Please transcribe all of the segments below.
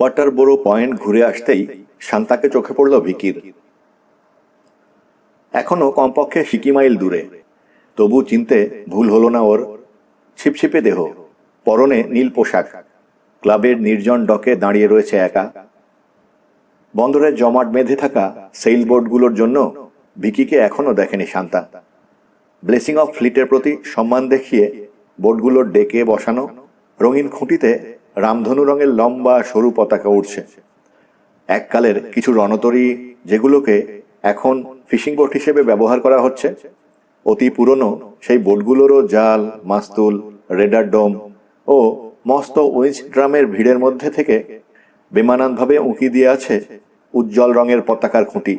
ওয়াটারবোরো point ঘুরে আসতেই শান্তাকে চোখে পড়ল ভিকির। এখনো কমপক্ষে 60 মাইল দূরে, তবু চিনতে ভুল হলো না ওর। ছিপছিপে দেহ, পরনে নীল পোশাক, ক্লাবের নির্জন ডকে দাঁড়িয়ে রয়েছে একা। বন্দরের জমাট বেঁধে থাকা সেইল বোটগুলোর জন্য ভিকিকে এখনো দেখেনি শান্তা। ব্লেসিং অফ ফ্লিটের প্রতি সম্মান দেখিয়ে বোটগুলোর ডেকে বসানো রঙিন খুঁটিতে রামধনু রঙের লম্বা সরু পতাকা উঠছে। এককালের কিছু রণতরী, যেগুলোকে এখন ফিশিং বোট হিসেবে ব্যবহার করা হচ্ছে, অতি পুরনো সেই বোটগুলোরও জাল, মাস্তুল, রেডার ডোম ও মস্ত উইঞ্চ ড্রামের ভিড়ের মধ্যে থেকে বেমানানভাবে উঁকি দিয়ে আছে উজ্জ্বল রঙের পতাকার খুঁটি।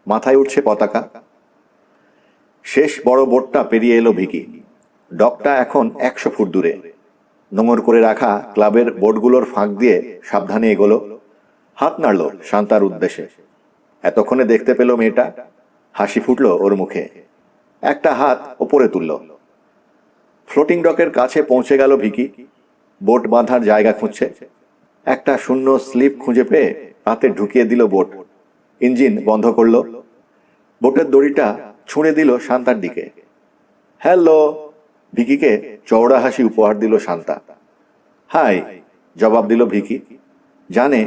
মাথায় উঠছে পতাকা। শেষ বড় বোটটা পেরিয়ে এলো ভিকি। ডকটা এখন 100 ফুট দূরে। নোঙর করে রাখা ক্লাবের বোটগুলোর ফাঁক দিয়ে সাবধানে এগোলো। হাত নাড়ল শান্তার উদ্দেশ্যে। এতক্ষণে দেখতে পেল মেয়েটা। হাসি ফুটল ওর মুখে। একটা হাত ওপরে তুলল। ফ্লোটিং ডকের কাছে পৌঁছে গেল ভিকি। বোট বাঁধার জায়গা খুঁজছে। একটা শূন্য স্লিপ খুঁজে পেয়ে হাতে ঢুকিয়ে দিল বোট। ইঞ্জিন বন্ধ করল। বোটের দড়িটা ছুঁড়ে দিল শান্তার দিকে। হ্যালো! ভিকিকে চওড়া হাসি উপহার দিল শান্তা। হাই! জবাব দিল ভিকি। জানে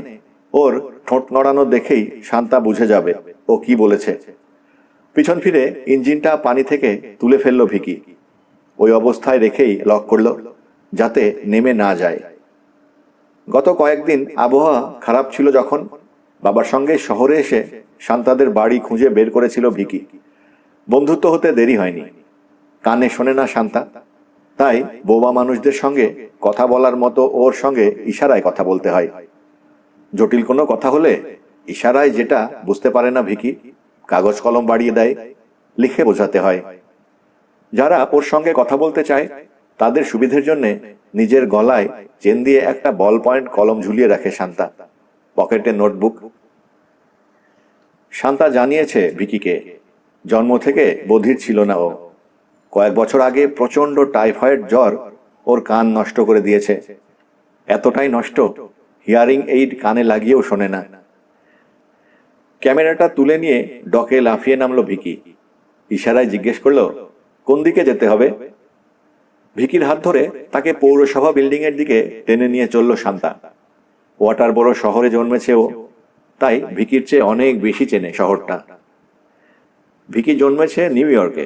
ওর ঠোঁট নড়ানো দেখেই শান্তা বুঝে যাবে ও কি বলেছে। পিছন ফিরে ইঞ্জিনটা পানি থেকে তুলে ফেলল ভিকি। ওই অবস্থায় রেখেই লক করল, যাতে নেমে না যায়। গত কয়েকদিন আবহাওয়া খারাপ ছিল যখন, বাবার সঙ্গে শহরে এসে শান্তাদের বাড়ি খুঁজে বের করেছিল ভিকি। বন্ধুত্ব হতে দেরি হয়নি। কানে শোনে না শান্তা, তাই বোবা মানুষদের সঙ্গে কথা বলার মতো ওর সঙ্গে ইশারায় কথা বলতে হয়। জটিল কোনো কথা হলে ইশারায় যেটা বুঝতে পারে না ভিকি, কাগজ কলম বাড়িয়ে দেয়, লিখে বোঝাতে হয়। যারা ওর সঙ্গে কথা বলতে চায় তাদের সুবিধের জন্য নিজের গলায় চেন দিয়ে একটা বল পয়েন্ট কলম ঝুলিয়ে রাখে শান্তা, পকেটে নোটবুক। শান্তা জানিয়েছে ভিকিকে, জন্ম থেকে বধির ছিল না ও। কয়েক বছর আগে প্রচন্ড টাইফয়েড জ্বর ওর কান নষ্ট করে দিয়েছে। এতটাই নষ্ট, হিয়ারিং এইড কানে লাগিয়েও শোনে না। ক্যামেরাটা তুলে নিয়ে ডকে লাফিয়ে নামলো ভিকি। ইশারায় জিজ্ঞেস করলো, কোন দিকে যেতে হবে? ভিকির হাত ধরে তাকে পৌরসভা বিল্ডিং এর দিকে টেনে নিয়ে চলল শান্তা। ওয়াটারবোরো শহরে জন্মেছে ও, তাই ভিকির চেয়ে অনেক বেশি চেনে শহরটা। ভিকি জন্মেছে নিউ ইয়র্কে।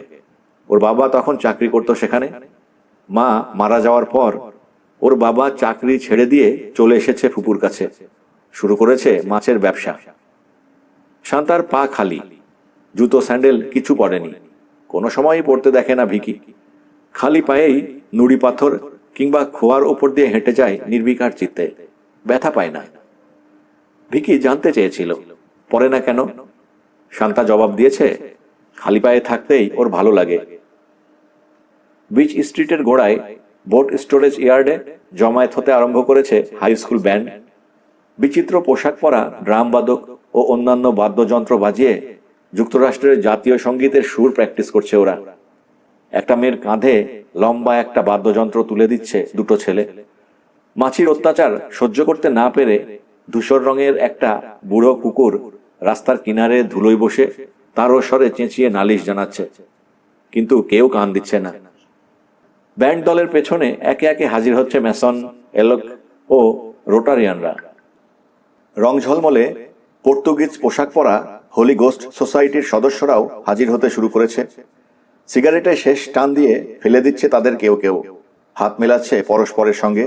ওর বাবা তখন চাকরি করতো সেখানে। মা মারা যাওয়ার পর ওর বাবা চাকরি ছেড়ে দিয়ে চলে এসেছে ফুপুর কাছে। শুরু করেছে মাছের ব্যবসা। শান্তার পা খালি, জুতো স্যান্ডেল কিছু পড়েনি। কোনো সময়ই পড়তে দেখে না ভিকি। খালি পায়েই নুড়ি পাথর কিংবা খোয়ার ওপর দিয়ে হেঁটে যায় নির্বিকার চিত্তে, ব্যথা পায় না। ভিকি জানতে চেয়েছিল পড়ে না কেন। শান্তা জবাব দিয়েছে, খালি পায়ে থাকতেই ওর ভালো লাগে। বিচ স্ট্রিটের গোড়ায় বোট স্টোরেজ ইয়ার্ডে জমায়েত হতে আরম্ভ করেছে হাই স্কুল ব্যান্ড। বিচিত্র পোশাক পরা ড্রাম বাদক ও অন্যান্য বাদ্যযন্ত্র বাজিয়ে যুক্তরাষ্ট্রের জাতীয় সঙ্গীতের সুর প্র্যাকটিস করছে ওরা। একটা মেয়ের কাঁধে লম্বা একটা বাদ্যযন্ত্র তুলে দিচ্ছে দুটো ছেলে। মাছির অত্যাচার সহ্য করতে না পেরে ধূসর রঙের একটা বুড়ো কুকুর রাস্তার কিনারে ধুলোয় বসে তারও স্বরে চেঁচিয়ে নালিশ জানাচ্ছে, কিন্তু কেউ কান দিচ্ছে না। ব্যান্ড দলের পেছনে একে একে হাজির হচ্ছে ম্যাসন, এলক ও রোটারিয়ানরা। রং ঝলমলে পর্তুগিজ পোশাক পরা হোলি গোস্ট সোসাইটির সদস্যরাও হাজির হতে শুরু করেছে। সিগারেটে শেষ টান দিয়ে ফেলে দিচ্ছে তাদের কেউ কেউ, হাত মেলাচ্ছে পরস্পরের সঙ্গে।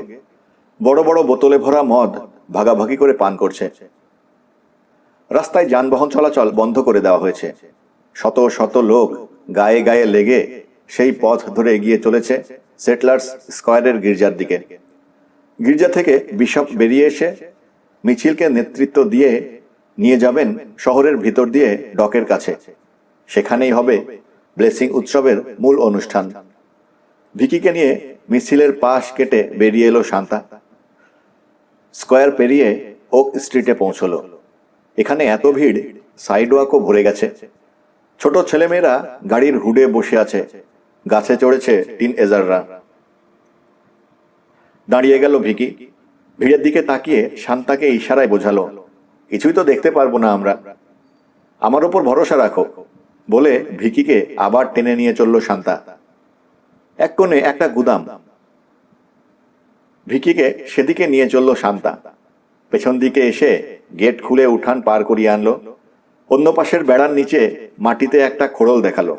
বড় বড় বোতলে ভরা মদ ভাগাভাগি করে পান করছে। রাস্তায় যানবাহন চলাচল বন্ধ করে দেওয়া হয়েছে। শত শত লোক গায়ে গায়ে লেগে সেই পথ ধরে এগিয়ে চলেছে সেটলার্স স্কয়ারের গির্জার দিকে। গির্জা থেকে বিশপ বেরিয়ে এসে মিছিলকে নেতৃত্ব দিয়ে নিয়ে যাবেন শহরের ভিতর দিয়ে ডকের কাছে। সেখানেই হবে ব্লেসিং উৎসবের মূল অনুষ্ঠান। ভিকিকে নিয়ে মিছিলের পাশ কেটে বেরিয়ে এলো শান্তা। স্কয়ার পেরিয়ে ওক স্ট্রিটে পৌঁছলো। এখানে এত ভিড়, সাইডওয়াকও ভরে গেছে। ছোট ছেলেমেয়েরা গাড়ির হুডে বসে আছে, গাছে চড়েছে টিন এজাররা। দাঁড়িয়ে গেল ভিকি। ভিড়ের দিকে তাকিয়ে শান্তাকে ইশারায় বোঝালো, কিছুই তো দেখতে পারবো না আমরা, আমার ওপর ভরসা রাখো বলে ভিকিকে আবার টেনে নিয়ে চলল শান্তা। এক কোণে একটা গুদাম, ভিকিকে সেদিকে নিয়ে চলল শান্তা। পেছন দিকে এসে গেট খুলে উঠান পার করিয়ে আনলো। অন্য পাশের বেড়ার নিচে মাটিতে একটা খোড়ল দেখালো,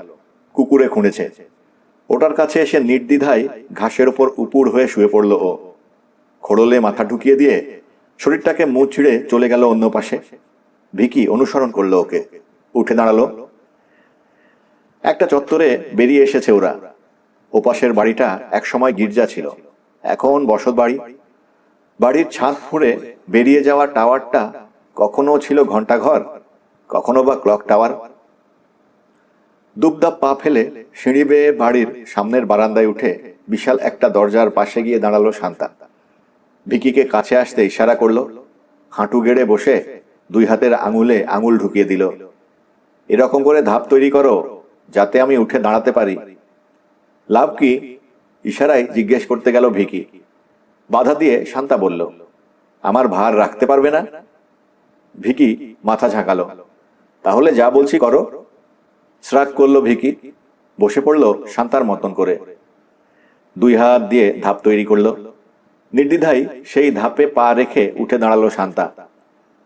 কুকুরে খুঁড়েছে। ওটার কাছে এসে নির্দ্বিধায় ঘাসের ওপর উপুর হয়ে শুয়ে পড়ল ও। খোড়লে মাথা ঢুকিয়ে দিয়ে শরীরটাকে মুখ ছিঁড়ে চলে গেল অন্য পাশে। ভিকি অনুসরণ করলো ওকে, উঠে দাঁড়ালো। একটা চত্বরে বেরিয়ে এসেছে ওরা। ওপাশের বাড়িটা একসময় গির্জা ছিল, এখন বসত বাড়ি। বাড়ির ছাদ ফুঁড়ে বেরিয়ে যাওয়া টাওয়ারটা কখনো ছিল ঘন্টাঘর, কখনো বা ক্লক টাওয়ার। দুপদাপ পা ফেলে সিঁড়ি বেয়ে বাড়ির সামনের বারান্দায় উঠে বিশাল একটা দরজার পাশে গিয়ে দাঁড়ালো শান্তা। ভিকিকে কাছে আসতে ইশারা করলো। হাঁটু গেড়ে বসে দুই হাতের আঙুলে আঙুল ঢুকিয়ে দিল। এরকম করে ধাপ তৈরি করো যাতে আমি উঠে দাঁড়াতে পারি। লাভ কি? ইশারায় জিজ্ঞেস করতে গেল ভিকি। বাধা দিয়ে শান্তা বলল, আমার ভার রাখতে পারবে না? ভিকি মাথা ঝাঁকালো। তাহলে যা বলছি করো। শ্রাগ করলো ভিকি, বসে পড়লো শান্তার মতন করে। দুই হাত দিয়ে ধাপ তৈরি করলো। নির্দ্বিধায় সেই ধাপে পা রেখে উঠে দাঁড়ালো শান্তা।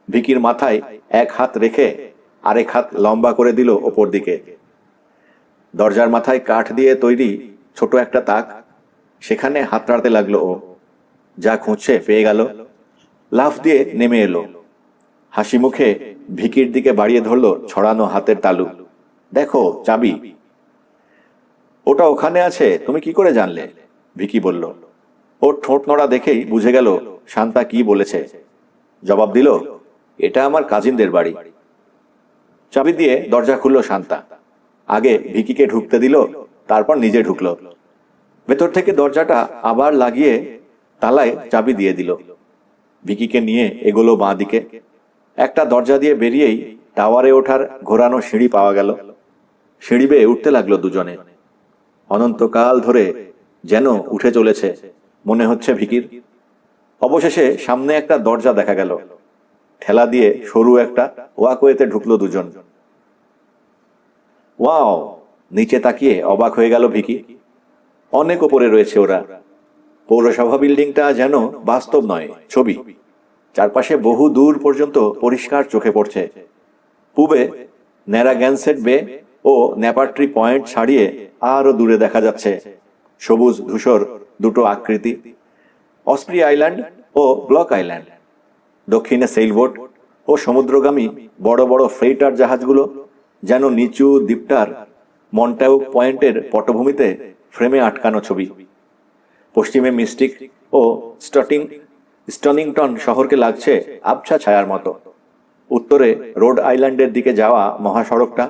ভিকির মাথায় এক হাত রেখে আরেক হাত লম্বা করে দিল ওপর দিকে। দরজার মাথায় কাঠ দিয়ে তৈরি ছোট একটা তাক, সেখানে হাত নাড়তে লাগলো ও। যা খুঁজছে পেয়ে গেল। লাফ দিয়ে নেমে এলো। হাসি মুখে ভিকির দিকে বাড়িয়ে ধরলো ছড়ানো হাতের তালু। দেখো চাবি। ওটা ওখানে আছে, তুমি কি করে জানলে? ভিকি বলল। ওর ঠোঁট নড়া দেখেই বুঝে গেল শান্তা কি বলেছে। জবাব দিল, এটা আমার কাজিনদের বাড়ি। চাবি দিয়ে দরজা খুলল শান্তা। আগে ভিকিকে ঢুকতে দিল, তারপর নিজে ঢুকলো। ভেতর থেকে দরজাটা আবার লাগিয়ে তালায় চাবি দিয়ে দিল। ভিকিকে নিয়ে এগোলো বাঁ দিকে। একটা দরজা দিয়ে বেরিয়েই টাওয়ারে ওঠার ঘোরানো সিঁড়ি পাওয়া গেল। সিঁড়ি বেয়ে উঠতে লাগলো দুজনে। অনন্তকাল ধরে যেন উঠে চলেছে মনে হচ্ছে ভিকির। অবশেষে সামনে একটা দরজা দেখা গেল। ঠেলা দিয়ে সরু একটা ওয়াকওয়েতে ঢুকলো দুজন। ওয়াও! নিচে তাকিয়ে অবাক হয়ে গেল ভিকি। অনেক ওপরে রয়েছে ওরা। পৌরসভা বিল্ডিংটা যেন বাস্তব নয়, ছবি। চারপাশে বহু দূর পর্যন্ত পরিষ্কার চোখে পড়ছে। পূবে ন্যারাগ্যানসেট বে ও নেপাট্রি পয়েন্ট ছাড়িয়ে আরো দূরে দেখা যাচ্ছে সবুজ ধূসর দুটো আকৃতি, অস্প্রি আইল্যান্ড ও ব্লক আইল্যান্ড। দক্ষিণে সেইলবোট ও সমুদ্রগামী বড় বড় ফ্রেইটার জাহাজগুলো যেন নিচু দ্বীপটার মন্টাউক পয়েন্টের পটভূমিতে ফ্রেমে আটকানো ছবি। পশ্চিমে মিস্টিক ও স্টনিংটন শহরকে লাগছে আবছা ছায়ার মতো। উত্তরে রোড আইল্যান্ডের দিকে যাওয়া মহাসড়কটা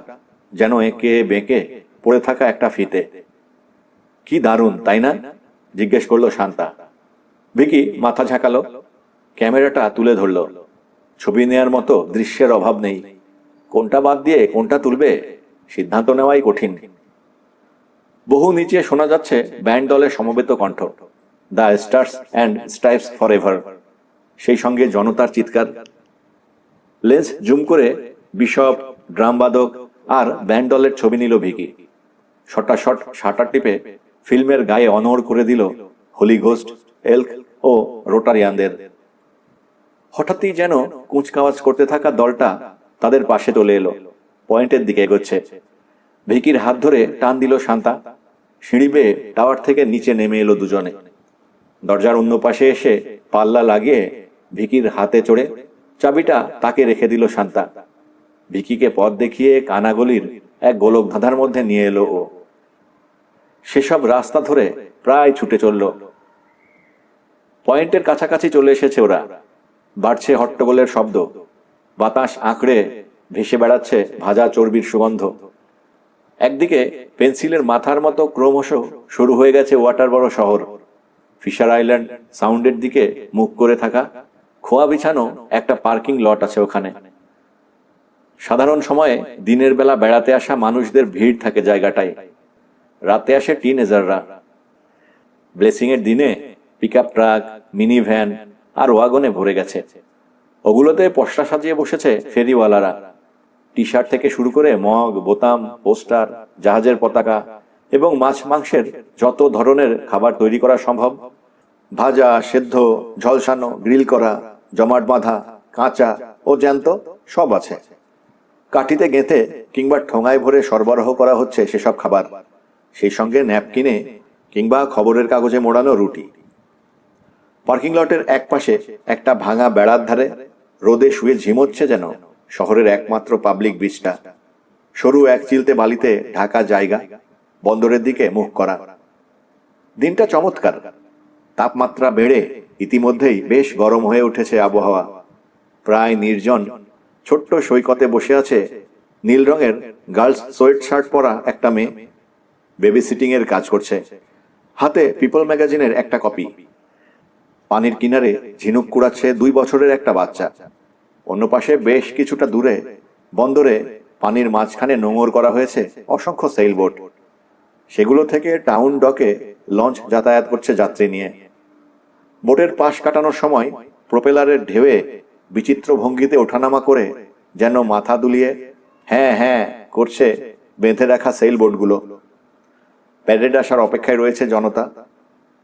যেন এঁকে বেঁকে পড়ে থাকা একটা ফিতে। কি দারুণ, তাই না? জিজ্ঞেস করলো শান্তা। ভিকি মাথা ঝাঁকালো, ক্যামেরাটা তুলে ধরলো। ছবি নেয়ার মতো দৃশ্যের অভাব নেই। কোনটা বাদ দিয়ে কোনটা তুলবে সিদ্ধান্ত নেওয়াই কঠিন। বহু নিচে শোনা যাচ্ছে ব্যান্ড দলের সমবেত কণ্ঠ, the stars and stripes for ever. সেই সঙ্গে জনতার চিৎকার। লেন্স জুম করে বিশপ, ড্রামবাদক আর ব্যান্ড দলের ছবি নিল ভিকি। শটাশট শাটার টিপে ফিল্মের গায়ে অনড় করে দিল হোলি ঘোস্ট, এল্ক ও রোটারিয়ানদের। হঠাৎই যেন কুচকাওয়াজ করতে থাকা দলটা তাদের পাশে চলে এলো, পয়েন্টের দিকে এগোচ্ছে। ভিকির হাত ধরে টান দিল শান্তা। সিঁড়ি বেয়ে টাওয়ার থেকে নিচে নেমে এলো দুজনে। দরজার অন্য পাশে এসে পাল্লা লাগিয়ে ভিকির হাতে চড়ে চাবিটা তাকে রেখে দিল শান্তা। ভিকিকে পথ দেখিয়ে কানাগলির এক গোলক ধাঁধার মধ্যে নিয়ে এলো ও। সেসব রাস্তা ধরে প্রায় ছুটে চলল। পয়েন্টের কাছাকাছি চলে এসেছে ওরা। বাড়ছে হট্টগোলের শব্দ। বাতাস আঁকড়ে ভেসে বেড়াচ্ছে ভাজা চর্বির সুগন্ধ। একদিকে পেন্সিলের মাথার মতো ক্রমশ শুরু হয়ে গেছে ওয়াটার বড় শহর। ফিশার আইল্যান্ড সাউন্ডের দিকে মুখ করে থাকা খোয়া বিছানো একটা পার্কিং লট আছে ওখানে। সাধারণ সময়ে দিনের বেলা বেড়াতে আসা মানুষদের ভিড় থাকে জায়গাটায়। রাতে আসে টিনেজাররা। ব্লেসিং এর দিনে পিকআপ ট্রাক, মিনি ভ্যান আর ওয়াগনে ভরে গেছে। ওগুলোতে পসরা সাজিয়ে বসেছে ফেরিওয়ালারা। টি শার্ট থেকে শুরু করে মগ, বোতাম, পোস্টার, জাহাজের পতাকা এবং মাছ মাংসের যত ধরনের খাবার তৈরি করা সম্ভব, ভাজা, সেদ্ধ, ঝলসানো, গ্রিল করা, জমাট বাঁধা, কাঁচা ও জ্যান্ত সব আছে। কাঠিতে গেঁথে কিংবা ঠোঙায় ভরে সরবরাহ করা হচ্ছে সেসব খাবার, সেই সঙ্গে ন্যাপকিনে কিংবা খবরের কাগজে মোড়ানো রুটি। পার্কিং লটের এক পাশে একটা ভাঙা বেড়ার ধারে রোদে শুয়ে ঝিমোচ্ছে যেন শহরের একমাত্র পাবলিক বিচটা। সরু এক চিলতে বালিতে ঢাকা জায়গা, বন্দরের দিকে মুখ করা। দিনটা চমৎকার। তাপমাত্রা বেড়ে ইতিমধ্যেই বেশ গরম হয়ে উঠেছে আবহাওয়া। প্রায় নির্জন ছোট্ট সৈকতে বসে আছে নীল রঙের গার্লস সোয়েট শার্ট পরা একটা মেয়ে। বেবি সিটিং এর কাজ করছে, হাতে পিপল ম্যাগাজিনের একটা কপি। পানির কিনারে ঝিনুক কুড়াচ্ছে 2 বছরের একটা বাচ্চা। অন্য পাশে বেশ কিছুটা দূরে বন্দরে পানির মাঝখানে নোঙর করা হয়েছে অসংখ্য সেইলবোট। সেগুলো থেকে টাউন ডকে লঞ্চ যাতায়াত করছে যাত্রী নিয়ে। বোটের পাশ কাটানোর সময় প্রোপেলারের ঢেউয়ে বিচিত্র ভঙ্গিতে ওঠানামা করে যেন মাথা দুলিয়ে হ্যাঁ হ্যাঁ করছে বেঁধে রাখা সেইলবোটগুলো। প্যারেড আসার অপেক্ষায় রয়েছে জনতা।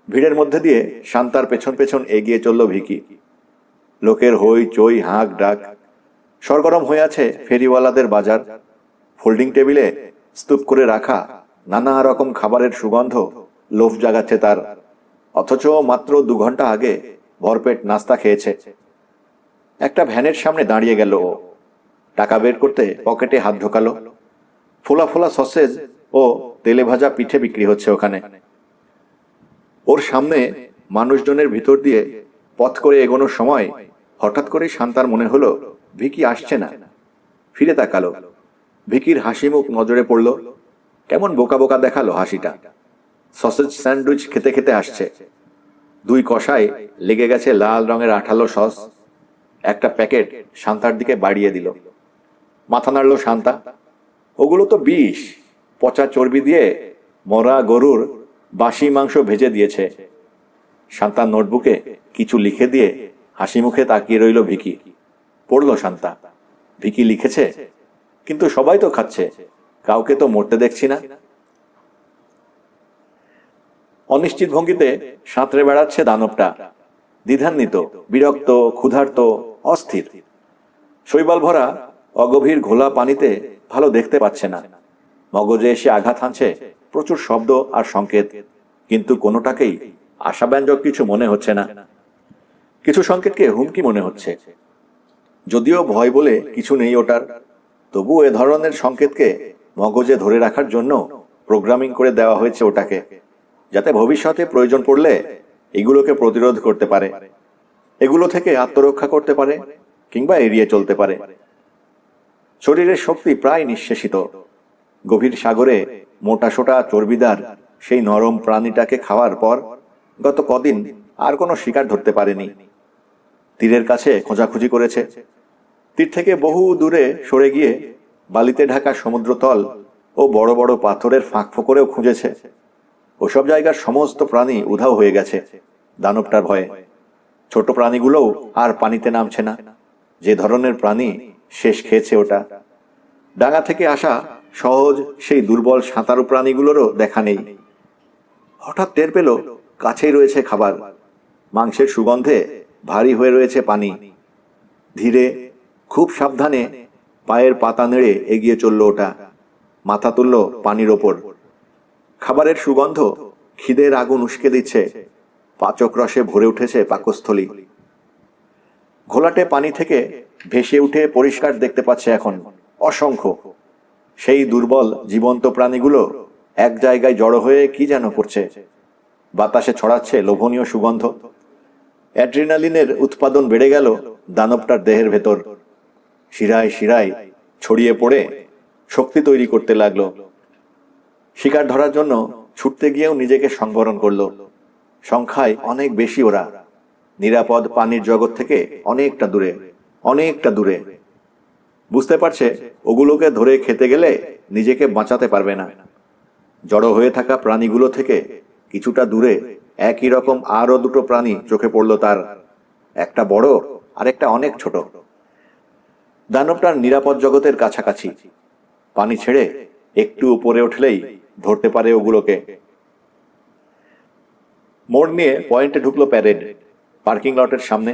ভিড়ের মধ্যে দিয়ে শান্তার পেছন পেছন এগিয়ে চলল ভিকি। লোকের হই চই, হাঁক ডাক। সরগরম হয়ে আছে ফেরিওয়ালাদের বাজার। ফোল্ডিং টেবিলে স্তূপ করে রাখা নানা রকম খাবারের সুগন্ধ লোভ জাগাচ্ছে তার, অথচ মাত্র 2 ঘন্টা আগে ভরপেট নাস্তা খেয়েছে। একটা ভ্যানের সামনে দাঁড়িয়ে গেল ও। টাকা বের করতে পকেটে হাত ঢোকালো। ফোলা ফোলা সসেজ ও তেলে ভাজা পিঠে বিক্রি হচ্ছে ওখানে। ওর সামনে মানুষজনের ভিতর দিয়ে পথ করে এগোনোর সময় হঠাৎ করে শান্তার মনে হলো ভিকি আসছে না। ফিরে তাকালো। ভিকির হাসি মুখ নজরে পড়ল। কেমন বোকা বোকা দেখালো হাসিটা। সসেজ স্যান্ডউইচ খেতে খেতে আসছে। 2 কষায় লেগে গেছে লাল রঙের আঠালো সস। একটা প্যাকেট শান্তার দিকে বাড়িয়ে দিল। মাথা নাড়ল শান্তা। ওগুলো তো বিষ। পচা চর্বি দিয়ে মরা গরুর বাসি মাংস ভেজে দিয়েছে। শান্তার নোটবুকে কিছু লিখে দিয়ে হাসি মুখে তাকিয়ে রইল ভিকি। পড়ল শান্তা, ভিকি লিখেছে, কিন্তু সবাই তো খাচ্ছে, কাউকে তো মরতে দেখছি না। অনিশ্চিত ভঙ্গিতে সাঁতরে বেড়াচ্ছে দানবটা, দ্বিধান্বিত, বিরক্ত, ক্ষুধার্ত, অস্থির। শৈবাল ভরা অগভীর ঘোলা পানিতে ভালো দেখতে পাচ্ছে না। মগজে এসে আঘাত হানছে প্রচুর শব্দ আর সংকেত, কিন্তু কোনোটাকেই আশাব্যঞ্জক কিছু মনে হচ্ছে না। কিছু সংকেতকে হুমকি মনে হচ্ছে। যদিও ভয় বলে কিছু নেই ওটার, তবু এ ধরনের সংকেতকে মগজে ধরে রাখার জন্য প্রোগ্রামিং করে দেওয়া হয়েছে ওটাকে, যাতে ভবিষ্যতে প্রয়োজন পড়লে এগুলোকে প্রতিরোধ করতে পারে, এগুলো থেকে আত্মরক্ষা করতে পারে কিংবা এড়িয়ে চলতে পারে। শরীরের শক্তি প্রায় নিঃশেষিত। গভীর সাগরে মোটাসোটা চর্বিদার সেই নরম প্রাণীটাকে খাওয়ার পর গত কদিন আর কোনো শিকার ধরতে পারেনি। তীরের কাছে খোঁজাখুঁজি করেছে, তীর থেকে বহু দূরে সরে গিয়ে বালিতে ঢাকা সমুদ্রতল ও বড় বড় পাথরের ফাঁক ফোকরেও খুঁজেছে। ওসব জায়গার সমস্ত প্রাণী উধাও হয়ে গেছে দানবটার ভয়ে। ছোট প্রাণীগুলোও আর পানিতে নামছে না। যে ধরনের প্রাণী শেষ খেয়েছে ওটা। ডাঙা থেকে আসা সহজ সেই দুর্বল সাঁতারু প্রাণীগুলোরও দেখা নেই। হঠাৎ টের পেল কাছেই রয়েছে খাবার। মাংসের সুগন্ধে ভারী হয়ে রয়েছে পানি। ধীরে, খুব সাবধানে পায়ের পাতা নেড়ে এগিয়ে চলল ওটা। মাথা তুলল পানির ওপর। খাবারের সুগন্ধ খিদের আগুন উস্কে দিচ্ছে। পাচক রসে ভরে উঠেছে পাকস্থলী। ঘোলাটে পানি থেকে ভেসে উঠে পরিষ্কার দেখতে পাচ্ছে এখন অসংখ্য সেই দুর্বল জীবন্ত প্রাণীগুলো এক জায়গায় জড়ো হয়ে কি যেন করছে। বাতাসে ছড়াচ্ছে লোভনীয় সুগন্ধ। অ্যাড্রিনালিনের উৎপাদন বেড়ে গেল দানবটার দেহের ভেতর। শিরায় শিরায় ছড়িয়ে পড়ে শক্তি তৈরি করতে লাগলো। শিকার ধরার জন্য ছুটতে গিয়েও নিজেকে সংবরণ করলো। সংখ্যায় অনেক বেশি ওরা, নিরাপদ পানির জগৎ থেকে অনেকটা দূরে, অনেকটা দূরে। বুঝতে পারছে ওগুলোকে ধরে খেতে গেলে নিজেকে বাঁচাতে পারবে না। জড়ো হয়ে থাকা প্রাণীগুলো থেকে কিছুটা দূরে একই রকম আরো 2টো প্রাণী চোখে পড়ল তার। একটা বড় আর একটা অনেক ছোট। দানবটার নিরাপদ জগতের কাছাকাছি, পানি ছেড়ে একটু উপরে উঠলেই ধরতে পারে ওগুলোকে। মোড় নিয়ে পয়েন্টে ঢুকলো প্যারেড। পার্কিং লটের সামনে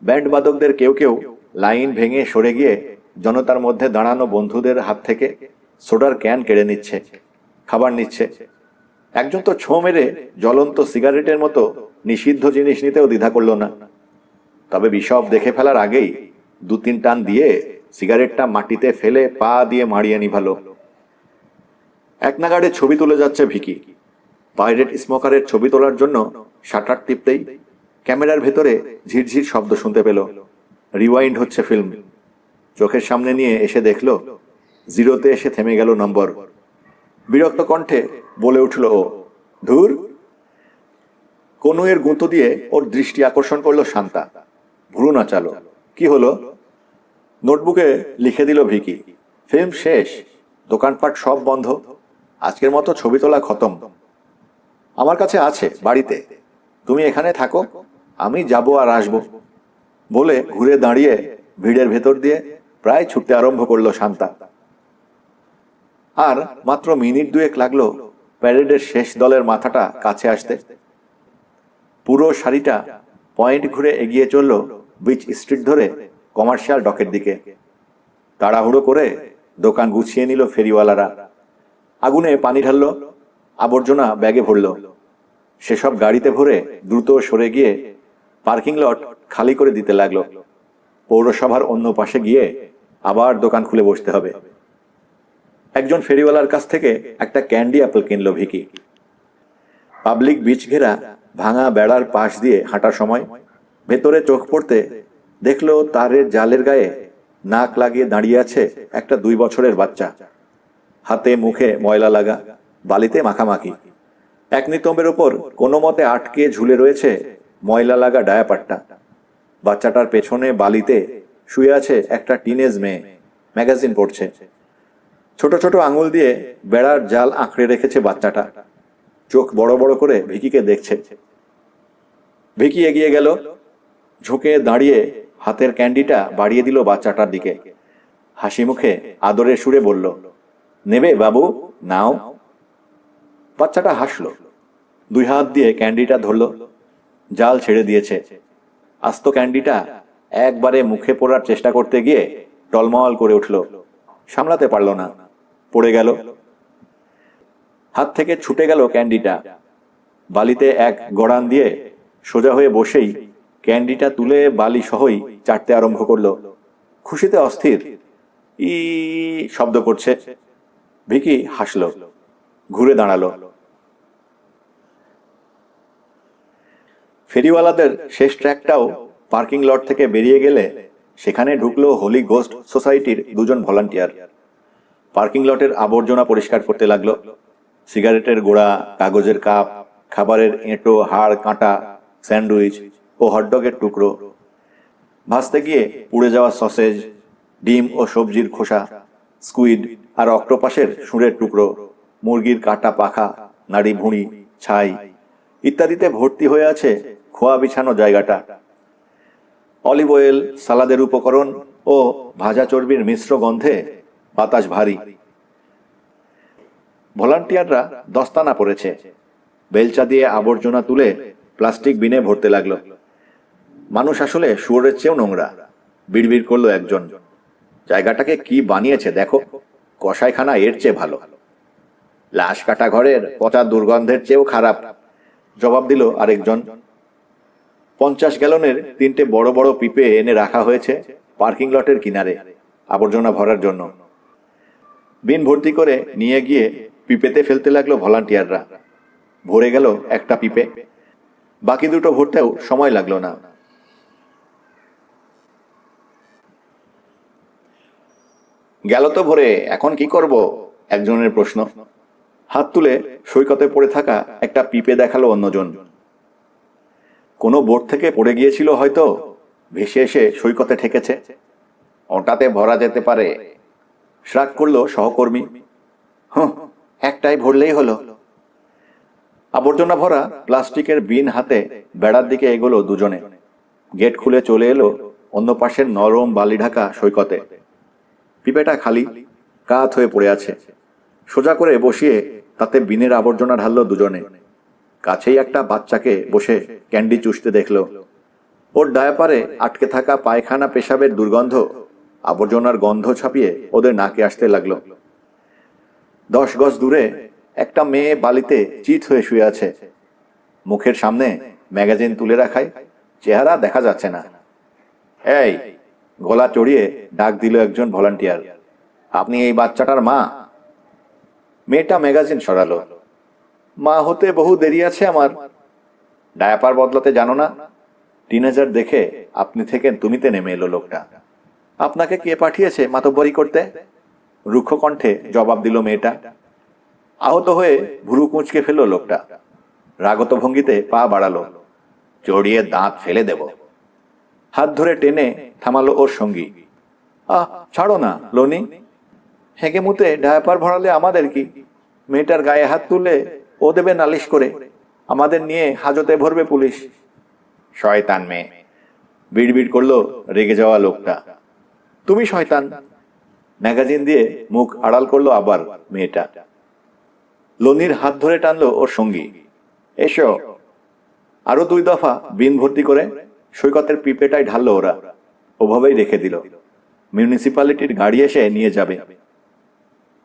ব্যান্ড বাদকদের কেউ কেউ লাইন ভেঙে সরে গিয়ে জনতার মধ্যে দাঁড়ানো বন্ধুদের হাত থেকে সোডার ক্যান কেড়ে নিচ্ছে, খাবার নিচ্ছে। একজন তো ছোঁ মেরে জ্বলন্ত সিগারেটের মতো নিষিদ্ধ জিনিস নিতেও দ্বিধা করল না। তবে বিষব দেখে ফেলার আগেই 2-3 টান দিয়ে সিগারেটটা মাটিতে ফেলে পা দিয়ে মারিয়ে নিভালো। এক নাগাড়ে ছবি তুলে যাচ্ছে ভিকি। পাইরেট স্মোকারের ছবি তোলার জন্য শাটার টিপতেই ক্যামেরার ভেতরে ঝিরঝির শব্দ শুনতে পেল। রিওয়াইন্ড হচ্ছে ফিল্ম। চোখের সামনে নিয়ে এসে দেখল 0-তে এসে থেমে গেল নম্বর। বিরক্ত কণ্ঠে বলে উঠল ও, ধুর। কনুয়ের গুঁতো দিয়ে ওর দৃষ্টি আকর্ষণ করলো শান্তা। ভুরু নাচালো। কি হলো? নোটবুকে লিখে দিল ভিকি, ফিল্ম শেষ, দোকানপাট সব বন্ধ, আজকের মতো ছবি তোলা খতম। আমার কাছে আছে বাড়িতে, তুমি এখানে থাকো, আমি যাব আর আসবো বলে ঘুরে দাঁড়িয়ে ভিড়ের ভেতর দিয়ে প্রায় ছুটতে আরম্ভ করলো শান্তা। আর মাত্র মিনিট 2 লাগলো প্যারেডের শেষ দলের মাথাটা কাছে আসতে। পুরো সারিটা পয়েন্ট ঘুরে এগিয়ে চলল বিচ স্ট্রিট ধরে কমার্শিয়াল ডকের দিকে। তাড়াহুড়ো করে দোকান গুছিয়ে নিল ফেরিওয়ালারা। আগুনে পানি ঢালল, আবর্জনা ব্যাগে ভরল। সেসব গাড়িতে ভরে দ্রুত সরে গিয়ে পার্কিং লট খালি করে দিতে লাগলো। পৌরসভার অন্য পাশে গিয়ে আবার দোকান খুলে বসতে হবে। একজন ফেরিওয়ালার কাছ থেকে একটা ক্যান্ডি অ্যাপেল কিনল ভিকি। পাবলিক বিচ ঘেরা ভাঙা বেড়ার পাশ দিয়ে হাঁটার সময় ভেতরে চোখ পড়তে দেখলো তারের জালের গায়ে নাক লাগিয়ে দাঁড়িয়ে আছে একটা 2 বছরের বাচ্চা। হাতে মুখে ময়লা লাগা, বালিতে মাখামাখি। এক নিতম্বের ওপর কোনো মতে আটকে ঝুলে রয়েছে ময়লা লাগা ডায়াপারটা। বাচ্চাটার পেছনে বালিতে শুয়ে আছে একটা টিনেজ মেয়ে, ম্যাগাজিন পড়ছে। ছোট ছোট আঙুল দিয়ে বেড়ার জাল আঁকড়ে রেখেছে বাচ্চাটা। চোখ বড় বড় করে ভিকিকে দেখছে। ভিকি এগিয়ে গেল, ঝুঁকে দাঁড়িয়ে হাতের ক্যান্ডিটা বাড়িয়ে দিল বাচ্চাটার দিকে। হাসি মুখে আদরের সুরে বলল, নেবে বাবু, নাও। বাচ্চাটা হাসলো, 2 হাত দিয়ে ক্যান্ডিটা ধরল। জাল ছেড়ে দিয়েছে। আস্ত ক্যান্ডিটা একবারে মুখে পড়ার চেষ্টা করতে গিয়ে টলমল করে উঠল। সামলাতে পারল না, পড়ে গেল। হাত থেকে ছুটে গেল ক্যান্ডিটা। বালিতে এক গড়ান দিয়ে সোজা হয়ে বসেই ক্যান্ডিটা তুলে বালি সহই চাটতে আরম্ভ করলো। খুশিতে অস্থির, ই শব্দ করছে। ভিকি হাসলো, ঘুরে দাঁড়ালো। ফেরিওয়ালাদের শেষ ট্র্যাকটাও পার্কিং লট থেকে বেরিয়ে গেলে সেখানে ঢুকলো হোলি গোস্ট সোসাইটির 2 জন ভলান্টিয়ার। পার্কিং লটের আবর্জনা পরিষ্কার করতে লাগলো। সিগারেটের গোড়া, কাগজের কাপ, খাবারের এঁটো, হাড় কাঁটা, স্যান্ডউইচ ও হটডগের টুকরো। ভাসতে গিয়ে পুড়ে যাওয়া সসেজ, ডিম ও সবজির খোসা, স্কুইড আর অক্টোপাসের সুরের টুকরো, মুরগির কাটা পাখা, নাড়ি ভুঁড়ি, ছাই ইত্যাদিতে ভর্তি হয়ে আছে খোয়া বিছানো জায়গাটা। অলিভ অয়েল, সালাদের উপকরণ ও ভাজা চর্বির মিশ্র গন্ধে বাতাস ভারী। ভলান্টিয়াররা দস্তানা পড়েছে। বেলচা দিয়ে আবর্জনা তুলে প্লাস্টিক বিনে ভরতে লাগলো। মানুষ আসলে শুয়োরের চেয়েও নোংরা, বিড়বিড় করলো একজন। জায়গাটাকে কি বানিয়েছে দেখো, কসাইখানা এর চেয়ে ভালো। লাশ কাটা ঘরের পচা দুর্গন্ধের চেয়েও খারাপ, জবাব দিল আরেকজন। 50 গ্যালনের 3টে বড় বড় পিপে এনে রাখা হয়েছে পার্কিং লটের কিনারে আবর্জনা ভরার জন্য। বিন ভর্তি করে নিয়ে গিয়ে পিপেতে ফেলতে লাগলো ভলান্টিয়াররা। ভরে গেল একটা পিপে, বাকি 2টো ভরতেও সময় লাগলো না। গেল তো ভরে, এখন কি করব? একজনের প্রশ্ন। হাত তুলে সৈকতে পড়ে থাকা একটা পিপে দেখালো অন্যজন। কোনো বোট থেকে পড়ে গিয়েছিল হয়তো, ভেসে এসে সৈকতে ঠেকেছে। ওটাতে ভরা যেতে পারে, শ্রাগ করলো সহকর্মী। একটাই ভরলেই হলো। আবর্জনা ভরা প্লাস্টিকের বিন হাতে বেড়ার দিকে এগোলো দুজনে। গেট খুলে চলে এলো অন্য পাশের নরম বালি ঢাকা সৈকতে। পিপেটা খালি, কাত হয়ে পড়ে আছে। সোজা করে বসিয়ে তাতে বিনের আবর্জনা ঢাললো দুজনে। কাছেই একটা বাচ্চাকে বসে ক্যান্ডি চুষতে দেখল। ওর ডায়াপারে আটকে থাকা পায়খানা পেশাবের দুর্গন্ধ আবর্জনার গন্ধ ছাপিয়ে ওদের নাকে আসতে লাগলো। 10 গজ দূরে একটা মেয়ে বালিতে চিত হয়ে শুয়ে আছে। মুখের সামনে ম্যাগাজিন তুলে রাখায় চেহারা দেখা যাচ্ছে না। এই, গলা চড়িয়ে ডাক দিল একজন ভলান্টিয়ার, আপনি এই বাচ্চাটার মা? মেয়েটা ম্যাগাজিন সরালো। মা হতে বহু দেরি আছে আমার। ডায়াপার বদলাতে জানো না? টিনেজার দেখে আপনি থেকে তুমিতে নেমে এলো লোকটা। আপনাকে কে পাঠিয়েছে মাতব্বরি করতে? রুক্ষ কণ্ঠে জবাব দিল মেয়েটা। আহত হয়ে ভুরু কুঁচকে ফেলল লোকটা। রাগত ভঙ্গিতে পা বাড়ালো। জড়িয়ে দাঁত ফেলে দেব। হাত ধরে টেনে থামালো ওর সঙ্গী। ছাড়ো না লোনি। হেঁকে মুতে ডায়াপার ভরালে আমাদের কি? মেয়েটার গায়ে হাত তুললে ও দেবে নালিশ করে। আমাদের নিয়ে হাজতে ভরবে পুলিশ। শয়তান মেয়ে, বিড়বিড় করলো রেগে যাওয়া লোকটা। তুমি শয়তান। ম্যাগাজিন দিয়ে মুখ আড়াল করলো আবার মেয়েটা। লনির হাত ধরে টানলো ওর সঙ্গী। এসো। আরো 2 দফা বিন ভর্তি করে সৈকতের পিপেটায় ঢাললো ওরা। ওভাবেই রেখে দিল। মিউনিসিপ্যালিটির গাড়ি এসে নিয়ে যাবে।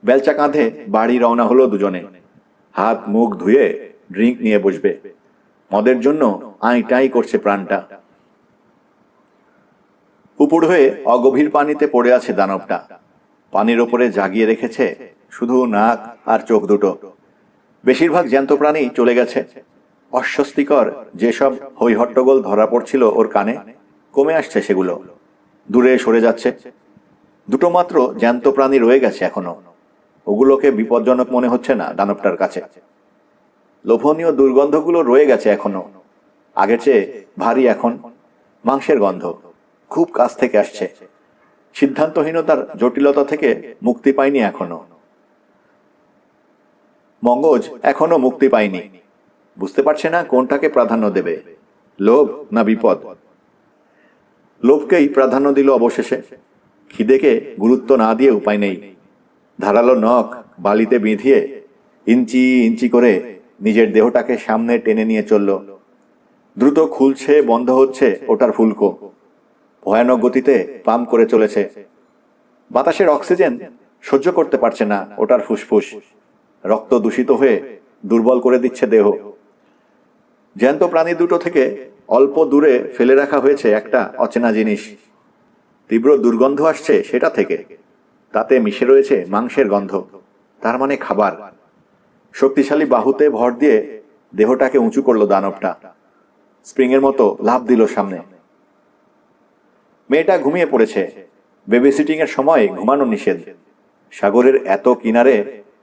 বেলচা কাঁধে বাড়ি রওনা হলো দুজনে। হাত মুখ ধুয়ে ড্রিঙ্ক নিয়ে বসবে। মদের জন্য আইটাই করছে প্রাণটা। উপর হয়ে অগভীর পানিতে পড়ে আছে দানবটা। পানির ওপরে জাগিয়ে রেখেছে শুধু নাক আর চোখ দুটো। বেশিরভাগ জ্যান্ত প্রাণী চলে গেছে। অস্বস্তিকর যেসব হইহট্টগোল ধরা পড়ছিল ওর কানে, কমে আসছে সেগুলো। দূরে সরে যাচ্ছে। দুটো মাত্র জ্যান্ত প্রাণী রয়ে গেছে এখনো। ওগুলোকে বিপজ্জনক মনে হচ্ছে না দানবটার কাছে। লোভনীয় দুর্গন্ধগুলো রয়ে গেছে এখনো। আগের চেয়ে ভারী এখন। মাংসের গন্ধ খুব কাছ থেকে আসছে। সিদ্ধান্তহীনতার জটিলতা থেকে মুক্তি পায়নি এখনো। মগজ এখনো মুক্তি পায়নি। বুঝতে পারছে না কোনটাকে প্রাধান্য দেবে, লোভ না বিপদ। লোভকেই প্রাধান্য দিল অবশেষে। খিদেকে গুরুত্ব না দিয়ে উপায় নেই। ধারালো নখ বালিতে বিঁধিয়ে ইঞ্চি ইঞ্চি করে নিজের দেহটাকে সামনে টেনে নিয়ে চলল। দ্রুত খুলছে বন্ধ হচ্ছে ওটার ফুলকো। ভয়ানক গতিতে পাম্প করে চলেছে। বাতাসের অক্সিজেন সহ্য করতে পারছে না ওটার ফুসফুস। রক্ত দূষিত হয়ে দুর্বল করে দিচ্ছে দেহ। জ্যান্ত প্রাণী দুটো থেকে অল্প দূরে ফেলে রাখা হয়েছে একটা অচেনা জিনিস। তীব্র দুর্গন্ধ আসছে সেটা থেকে। তাতে মিশে রয়েছে মাংসের গন্ধ। তার মানে খাবার। শক্তিশালী বাহুতে ভর দিয়ে দেহটাকে উঁচু করলো দানবটা। স্প্রিংয়ের মতো লাফ দিল সামনে। মেয়েটা ঘুমিয়ে পড়েছে। বেবি সিটিং এর সময় ঘুমানো নিষেধ। সাগরের এত কিনারে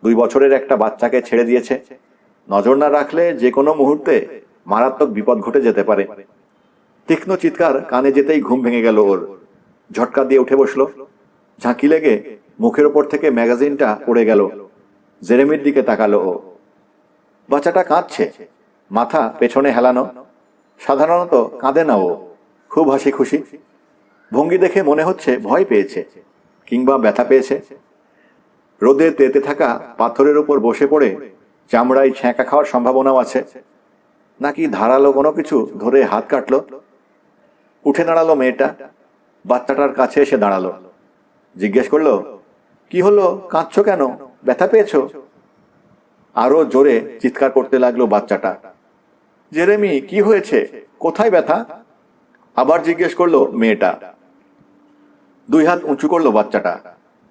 2 বছরের একটা বাচ্চাকে ছেড়ে দিয়েছে। নজর না রাখলে যে কোনো মুহূর্তে মারাত্মক বিপদ ঘটে যেতে পারে। তীক্ষ্ণ চিৎকার কানে যেতেই ঘুম ভেঙে গেল ওর। ঝটকা দিয়ে উঠে বসলো। ঝাঁকি লেগে মুখের ওপর থেকে ম্যাগাজিনটা উড়ে গেল। জেরেমির দিকে তাকালো ও। বাচ্চাটা কাঁদছে, মাথা পেছনে হেলানো। সাধারণত কাঁদে না ও, খুব হাসি খুশি। ভঙ্গি দেখে মনে হচ্ছে ভয় পেয়েছে কিংবা ব্যথা পেয়েছে। রোদে তেতে থাকা পাথরের উপর বসে পড়ে চামড়ায় ছ্যাঁকা খাওয়ার সম্ভাবনাও আছে। নাকি ধারালো কোনো কিছু ধরে হাত কাটলো। উঠে দাঁড়ালো মেয়েটা। বাচ্চাটার কাছে এসে দাঁড়ালো। জিজ্ঞেস করলো, কি হলো, কাঁদছো কেন? ব্যথা পেয়েছো? আরো জোরে চিৎকার করতে লাগলো বাচ্চাটা। জেরেমি, কি হয়েছে? কোথায় ব্যথা? আবার জিজ্ঞেস করলো মেয়েটা। 2 হাত উঁচু করলো বাচ্চাটা।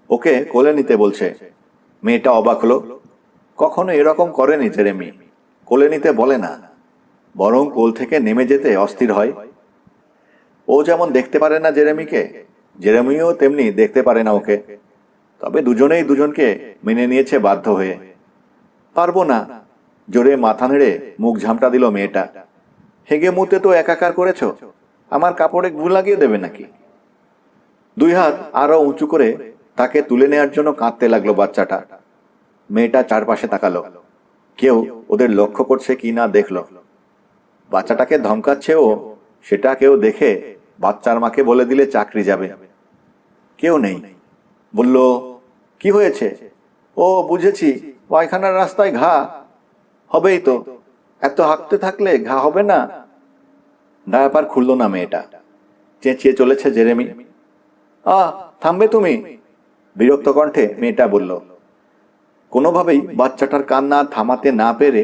ওকে কোলে নিতে বলছে। মেয়েটা অবাক হলো। কখনো এরকম করেনি জেরেমি। কোলে নিতে বলে না, বরং কোল থেকে নেমে যেতে অস্থির হয়। ও যেমন দেখতে পারে না জেরেমিকে, জেরেমিও তেমনি দেখতে পারে না ওকে। তবে দুজনেই দুজনকে মেনে নিয়েছে বাধ্য হয়ে। পারবো না। জোরে মাথা নেড়ে মুখ ঝামটা দিল মেয়েটা। হেগে মুতে তো একাকার করেছ, আমার কাপড়ে ঘু লাগিয়ে দেবে নাকি? 2 হাত আরো উঁচু করে তাকে তুলে নেয়ার জন্য কাঁদতে লাগলো বাচ্চাটা। মেয়েটা চারপাশে তাকালো। কেউ ওদের লক্ষ্য করছে কি না দেখলো। বাচ্চাটাকে ধমকাচ্ছে ও, সেটা কেউ দেখে বাচ্চার মাকে বলে দিলে চাকরি যাবে। কেউ নেই। বলল, কি হয়েছে? ও বুঝেছি, পায়খানার রাস্তায় ঘা। হবেই তো, এত হাঁকতে থাকলে ঘা হবে না? ডায়াপার খুলল না মেয়েটা, চেঁচিয়ে চলেছে জেরেমি। থামবে তুমি? বিরক্ত কণ্ঠে মেয়েটা বলল। কোনোভাবেই বাচ্চাটার কান্না থামাতে না পেরে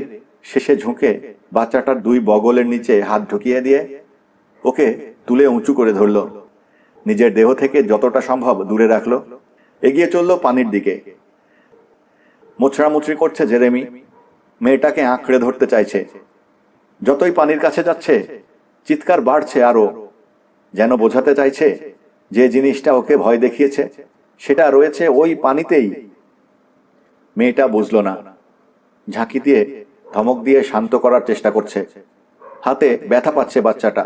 শেষে ঝুঁকে বাচ্চাটার দুই বগলের নিচে হাত ঢুকিয়ে দিয়ে ওকে তুলে উঁচু করে ধরল, নিজের দেহ থেকে যতটা সম্ভব দূরে রাখলো। এগিয়ে চলল পানির দিকে। মোছড়ামুছড়ি করছে জেরেমি, মেয়েটাকে আঁকড়ে ধরতে চাইছে। যতই পানির কাছে যাচ্ছে চিৎকার বাড়ছে আরো, যেন বোঝাতে চাইছে যে জিনিসটা ওকে ভয় দেখিয়েছে সেটা রয়েছে ওই পানিতেই। মেয়েটা বুঝল না, ঝাঁকি দিয়ে ধমক দিয়ে শান্ত করার চেষ্টা করছে। হাতে ব্যথা পাচ্ছে বাচ্চাটা।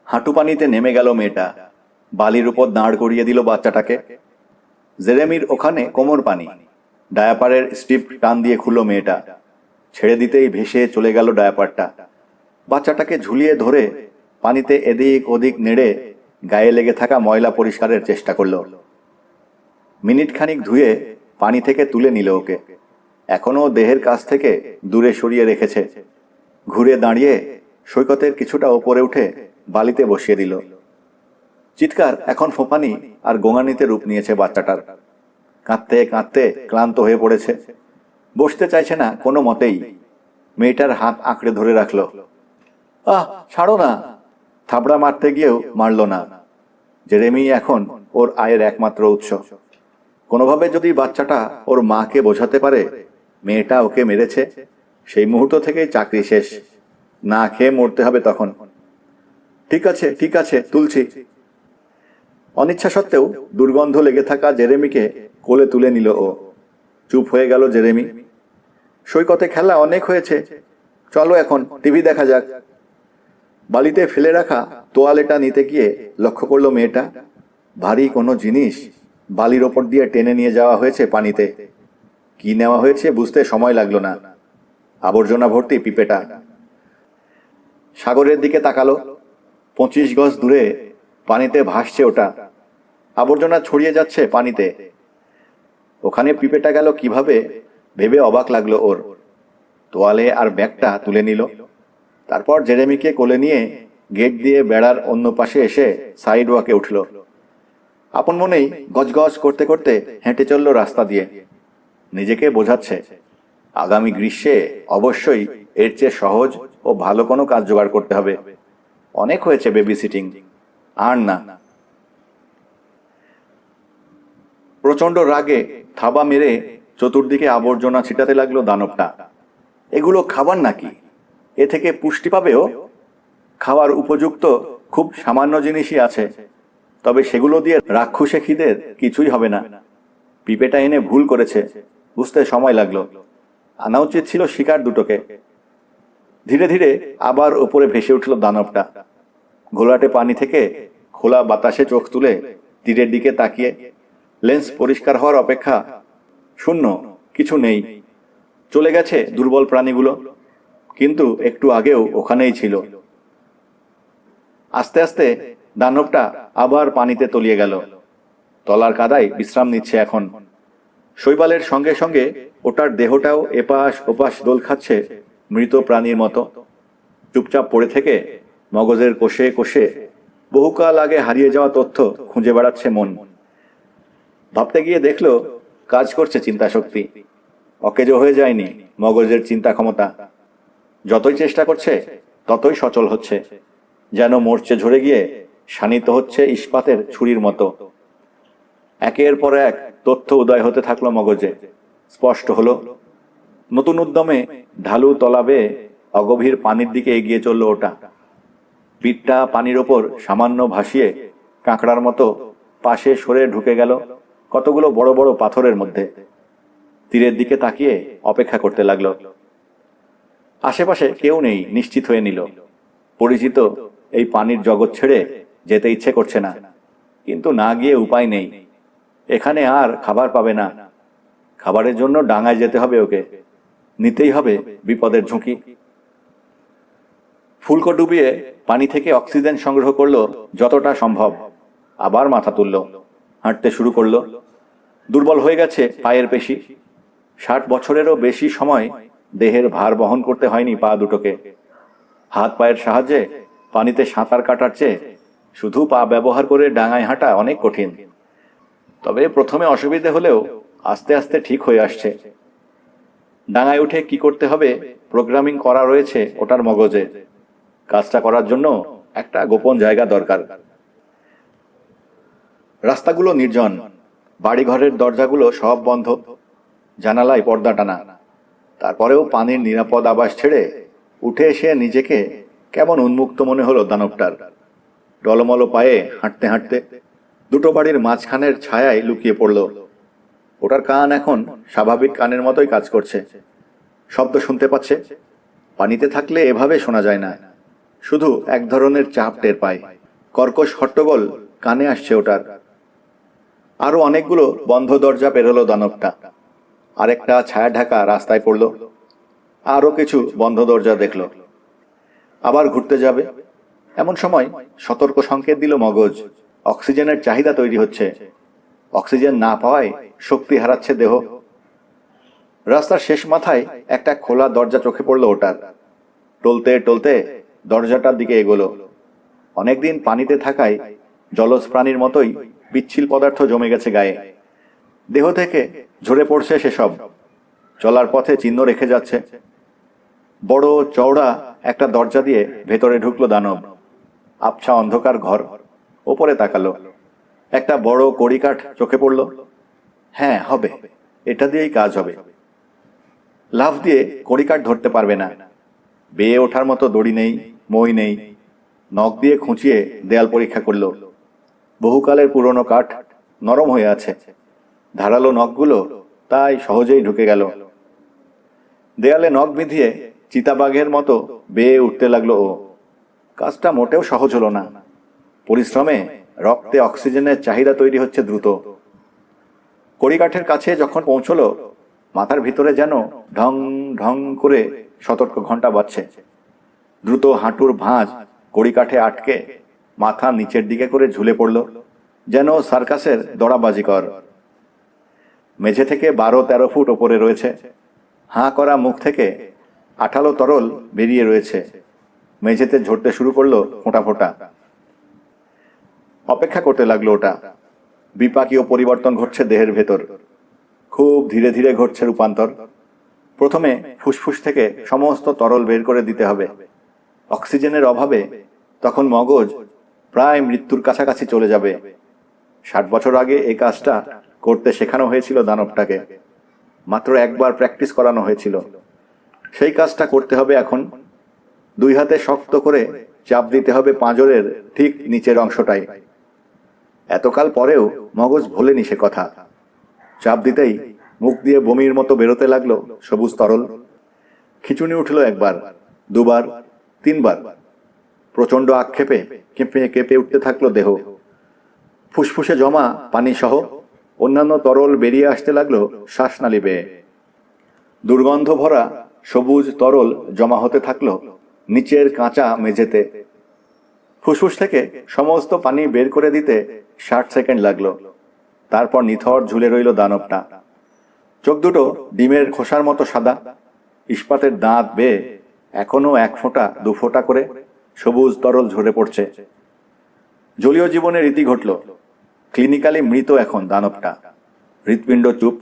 হাঁটু পানিতে নেমে গেল মেয়েটা, বালির উপর দাঁড় করিয়ে দিল বাচ্চাটাকে। জেরেমির ওখানে কোমর পানি। ডায়াপারের স্ট্রিপ টান দিয়ে খুলল মেয়েটা। ছেড়ে দিতেই ভেসে চলে গেল ডায়াপারটা। বাচ্চাটাকে ঝুলিয়ে ধরে পানিতে এদিক ওদিক নেড়ে গায়ে লেগে থাকা ময়লা পরিষ্কারের চেষ্টা করল। মিনিট খানিক ধুয়ে পানি থেকে তুলে নিল ওকে। এখনো দেহের কাছ থেকে দূরে সরিয়ে রেখেছে। ঘুরে দাঁড়িয়ে সৈকতের কিছুটা ওপরে উঠে বালিতে বসিয়ে দিল। চিৎকার এখন ফোঁপানি আর গোঙানিতে রূপ নিয়েছে বাচ্চাটার। কাঁদতে কাঁদতে ক্লান্ত হয়ে পড়েছে, বসতে চাইছে না কোনো মতেই। মেয়েটার হাত আঁকড়ে ধরে রাখলো। ছাড়ো না। থাবড়া মারতে গিয়েও মারল না। জেরেমি এখন ওর আয়ের একমাত্র উৎস। কোনোভাবে যদি বাচ্চাটা ওর মাকে বোঝাতে পারে মেয়েটা ওকে মেরেছে, সেই মুহূর্ত থেকেই চাকরি শেষ। না খেয়ে মরতে হবে তখন। ঠিক আছে ঠিক আছে, তুলছি। অনিচ্ছা সত্ত্বেও দুর্গন্ধ লেগে থাকা জেরেমিকে কোলে তুলে নিল ও। চুপ হয়ে গেল জেরেমি। সৈকতে খেলা অনেক হয়েছে, চলো এখন টিভি দেখা যাক। বালিতে ফেলে রাখা তোয়ালেটা নিতে গিয়ে লক্ষ্য করলো মেয়েটা ভারী কোনো জিনিস বালির ওপর দিয়ে টেনে নিয়ে যাওয়া হয়েছে পানিতে। কি নেওয়া হয়েছে বুঝতে সময় লাগলো না। আবর্জনা ভর্তি পিপেটা। সাগরের দিকে তাকালো। 25 গজ দূরে পানিতে ভাসছে ওটা। আবর্জনা ছড়িয়ে যাচ্ছে পানিতে। ওখানে পিপেটা গেল কিভাবে ভেবে অবাক লাগলো ওর। তোয়ালে আর ব্যাগটা তুলে নিল। তারপর জেরেমিকে কোলে নিয়ে গেট দিয়ে বেড়ার অন্য পাশে এসে সাইড ওয়াকে উঠল। আপন মনেই গজগজ করতে করতে হেঁটে চলল রাস্তা দিয়ে। নিজেকে বোঝাচ্ছে আগামী গ্রীষ্মে অবশ্যই এর চেয়ে সহজ ও ভালো কোনো কাজ জোগাড় করতে হবে। অনেক হয়েছে বেবি সিটিং, আর না। প্রচন্ড রাগে থাবা মেরে চতুর্দিকে আবর্জনা ছিটাতে লাগলো দানবটা। এগুলো খাবার নাকি? এ থেকে পুষ্টি পাবেও? খাওয়ার উপযুক্ত খুব সামান্য জিনিসই আছে, তবে সেগুলো দিয়ে রাক্ষসে খিদের কিছুই হবে না। পিপেটা এনে ভুল করেছে, বুঝতে সময় লাগলো। আনা উচিত ছিল শিকার দুটোকে। ধীরে ধীরে আবার ওপরে ভেসে উঠল দানবটা। ঘোলাটে পানি থেকে খোলা বাতাসে চোখ তুলে তীরের দিকে তাকিয়ে। লেন্স পরিষ্কার হওয়ার অপেক্ষা। শূন্য, কিছু নেই। চলে গেছে দুর্বল প্রাণীগুলো, কিন্তু একটু আগেও ওখানেই ছিল। আস্তে আস্তে দানবটা আবার পানিতে তলিয়ে গেল। তলার কাদায় বিশ্রাম নিচ্ছে এখন। শৈবালের সঙ্গে সঙ্গে ওটার দেহটাও এপাশ ওপাশ দোল খাচ্ছে মৃত প্রাণীর মতো। চুপচাপ পড়ে থেকে মগজের কোষে কোষে বহুকাল আগে হারিয়ে যাওয়া তথ্য খুঁজে বেড়াচ্ছে মন। ভাবতে গিয়ে দেখলো কাজ করছে চিন্তা শক্তি। অকেজো হয়ে যায়নি মগজের চিন্তা ক্ষমতা। যতই চেষ্টা করছে ততই সচল হচ্ছে, যেন মরচে ঝরে গিয়ে শানিত হচ্ছে ইস্পাতের ছুরির মতো। একের পর এক তথ্য উদয় হতে থাকলো মগজে। স্পষ্ট হলো। নতুন উদ্যমে ঢালু তলা বেয়ে অগভীর পানির দিকে এগিয়ে চলল ওটা। পিঠটা পানির ওপর সামান্য ভাসিয়ে কাঁকড়ার মতো পাশে সরে ঢুকে গেল কতগুলো বড় বড় পাথরের মধ্যে। তীরের দিকে তাকিয়ে অপেক্ষা করতে লাগলো। আশেপাশে কেউ নেই নিশ্চিত হয়ে নিল। পরিচিত এই পানির জগৎ ছেড়ে যেতে ইচ্ছে করছে না, কিন্তু না গিয়ে উপায় নেই। এখানে আর খাবার পাবে না। খাবারের জন্য ডাঙায় যেতে হবে ওকে। নিতেই হবে বিপদের ঝুঁকি। ফুলকো ডুবিয়ে পানি থেকে অক্সিজেন সংগ্রহ করলো যতটা সম্ভব, আবার মাথা তুলল, হাঁটতে শুরু করলো। দুর্বল হয়ে গেছে পায়ের পেশি। 60 বছরেরও বেশি সময় দেহের ভার বহন করতে হয়নি পা দুটোকে। হাত পায়ের সাহায্যে পানিতে সাঁতার কাটার চেয়ে শুধু পা ব্যবহার করে ডাঙায় হাঁটা অনেক কঠিন। তবে প্রথমে অসুবিধে হলেও আস্তে আস্তে ঠিক হয়ে আসছে। ডাঙায় উঠে কি করতে হবে প্রোগ্রামিং করা রয়েছে ওটার মগজে। কাজটা করার জন্য একটা গোপন জায়গা দরকার। রাস্তাগুলো নির্জন, বাড়িঘরের দরজাগুলো সব বন্ধ, জানালায় পর্দা টানা। তারপরেও পানির নিরাপদ আবাস ছেড়ে উঠে এসে নিজেকে কেমন উন্মুক্ত মনে হলো দানবটার। টলমলো পায়ে হাঁটতে হাঁটতে দুটো বাড়ির মাঝখানের ছায়ায় লুকিয়ে পড়ল। ওটার কান এখন স্বাভাবিক কানের মতোই কাজ করছে, শব্দ শুনতে পাচ্ছে। পানিতে থাকলে এভাবে শোনা যায় না, শুধু এক ধরনের চাপ টের পায়। কর্কশ হট্টগোল কানে আসছে ওটার। আরো অনেকগুলো বন্ধ দরজা পেরোলো দানবটা। আরেকটা ছায়া ঢাকা রাস্তায় পড়ল। আরো কিছু বন্ধ দরজা দেখল। আবার ঘুরতে যাবে এমন সময় সতর্ক সংকেত দিল মগজ। অক্সিজেনের চাহিদা তৈরি হচ্ছে। অক্সিজেন না পাওয়ায় শক্তি হারাচ্ছে দেহ। রাস্তার শেষ মাথায় একটা খোলা দরজা চোখে পড়ল ওটার। টলতে টলতে দরজাটার দিকে এগোলো। অনেকদিন পানিতে থাকায় জলজ প্রাণীর মতোই পিচ্ছিল পদার্থ জমে গেছে গায়ে। দেহ থেকে ঝরে পড়ছে সেসব, চলার পথে চিহ্ন রেখে যাচ্ছে। বড় চওড়া একটা দরজা দিয়ে ভেতরে ঢুকলো দানব। আবছা অন্ধকার ঘর। ওপরে তাকালো। একটা বড় কড়িকাঠ চোখে পড়ল। হ্যাঁ, হবে, এটা দিয়েই কাজ হবে। লাফ দিয়ে কড়িকাঠ ধরতে পারবে না। বেয়ে ওঠার মতো দড়ি নেই, মই নেই। নখ দিয়ে খুঁচিয়ে দেয়াল পরীক্ষা করল। বহুকালের পুরনো কাঠ, নরম হয়ে আছে। ধারালো নখগুলো তাই সহজেই ঢুকে গেল। দেয়ালে নখ বিঁধিয়ে চিতাবাঘের মতো বেয়ে উঠতে লাগলো ও। কাজটা মোটেও সহজ হলো না। পরিশ্রমে রক্তে অক্সিজেনের চাহিদা তৈরি হচ্ছে দ্রুত। কড়িকাঠের কাছে যখন পৌঁছলো, মাথার ভিতরে যেন ঢং ঢং করে সতর্ক ঘন্টা বাজছে। দ্রুত হাঁটুর ভাঁজ কড়িকাঠে আটকে মাথা নিচের দিকে করে ঝুলে পড়ল, যেন সার্কাসের দড়াবাজিকর। মেঝে থেকে 12-13 ফুট ওপরে রয়েছে। হাঁ করা মুখ থেকে আঠালো তরল বেরিয়ে রয়েছে। মেঝেতে ঝরতে শুরু করলো ফোঁটা ফোঁটা। অপেক্ষা করতে লাগলো ওটা। বিপাকীয় পরিবর্তন ঘটছে দেহের ভেতর। খুব ধীরে ধীরে ঘটছে রূপান্তর। প্রথমে ফুসফুস থেকে সমস্ত তরল বের করে দিতে হবে। অক্সিজেনের অভাবে তখন মগজ প্রায় মৃত্যুর কাছাকাছি চলে যাবে। 60 বছর আগে এই কাজটা করতে শেখানো হয়েছিল দানবটাকে। মাত্র একবার প্র্যাকটিস করানো হয়েছিল। সেই কাজটা করতে হবে এখন। 2 হাতে শক্ত করে চাপ দিতে হবে পাঁজরের ঠিক নিচের অংশটাই। এতকাল পরেও মগজ ভোলেনি সে কথা। চাপ দিতেই মুখ দিয়ে বমির মতো বেরোতে লাগলো সবুজ তরল। খিঁচুনি উঠল একবার, দুবার, 3 বার। প্রচন্ড আক্ষেপে কেঁপে কেঁপে উঠতে থাকলো দেহ। ফুসফুসে জমা পানি সহ অন্যান্য তরল বেরিয়ে আসতে লাগলো শ্বাসনালী বেয়ে। দুর্গন্ধ ভরা সবুজ তরল জমা হতে থাকলো নিচের কাঁচা মেঝেতে। ফুসফুস থেকে সমস্ত পানি বের করে দিতে 60 সেকেন্ড লাগলো। তারপর নিথর ঝুলে রইল দানবটা। চোখ দুটো ডিমের খোসার মতো সাদা। ইস্পাতের দাঁত বেয়ে এখনো 1 ফোঁটা 2 ফোঁটা করে সবুজ তরল ঝরে পড়ছে। জলীয় জীবনের রীতি ঘটল। ক্লিনিক্যালি মৃত এখন দানবটা। হৃৎপিণ্ড চুপ,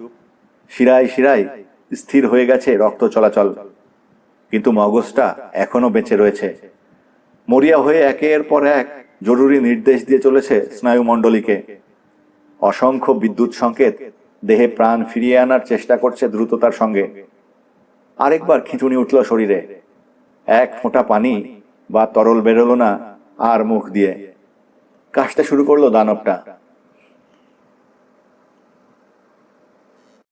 শিরায় শিরায় স্থির হয়ে গেছে রক্ত চলাচল। কিন্তু মগজটা এখনো বেঁচে রয়েছে। মরিয়া হয়ে একের পর এক জরুরি নির্দেশ দিয়ে চলেছে স্নায়ুমণ্ডলীকে। অসংখ্য বিদ্যুৎ সংকেত দেহে প্রাণ ফিরিয়ে আনার চেষ্টা করছে দ্রুততার সঙ্গে। আরেকবার খিঁচুনি উঠল শরীরে। 1 ফোঁটা পানি বা তরল বেরোলো না আর মুখ দিয়ে। কাশতে শুরু করলো দানবটা।